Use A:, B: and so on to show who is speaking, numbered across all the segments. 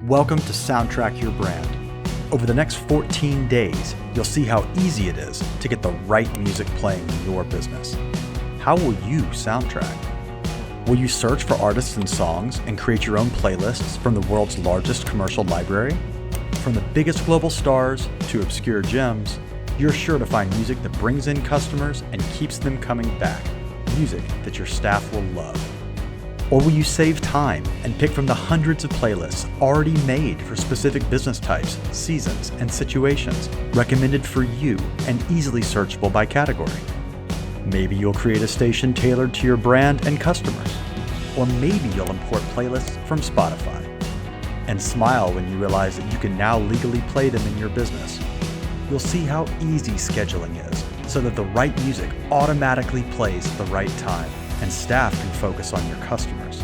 A: Welcome to Soundtrack Your Brand. Over the next 14 days, you'll see how easy it is to get the right music playing in your business. How will you soundtrack? Will you search for artists and songs and create your own playlists from the world's largest commercial library? From the biggest global stars to obscure gems, you're sure to find music that brings in customers and keeps them coming back. Music that your staff will love. Or will you save time and pick from the hundreds of playlists already made for specific business types, seasons, and situations, recommended for you and easily searchable by category? Maybe you'll create a station tailored to your brand and customers. Or maybe you'll import playlists from Spotify. And smile when you realize that you can now legally play them in your business. You'll see how easy scheduling is, so that the right music automatically plays at the right time and staff can focus on your customers.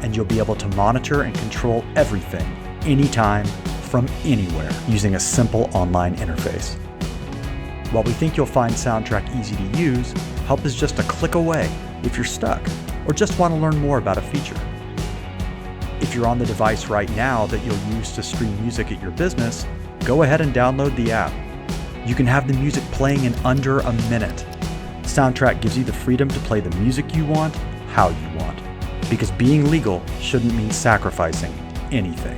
A: And you'll be able to monitor and control everything, anytime, from anywhere, using a simple online interface. While we think you'll find Soundtrack easy to use, help is just a click away if you're stuck or just want to learn more about a feature. If you're on the device right now that you'll use to stream music at your business, go ahead and download the app. You can have the music playing in under a minute. Soundtrack gives you the freedom to play the music you want, how you want. Because being legal shouldn't mean sacrificing anything.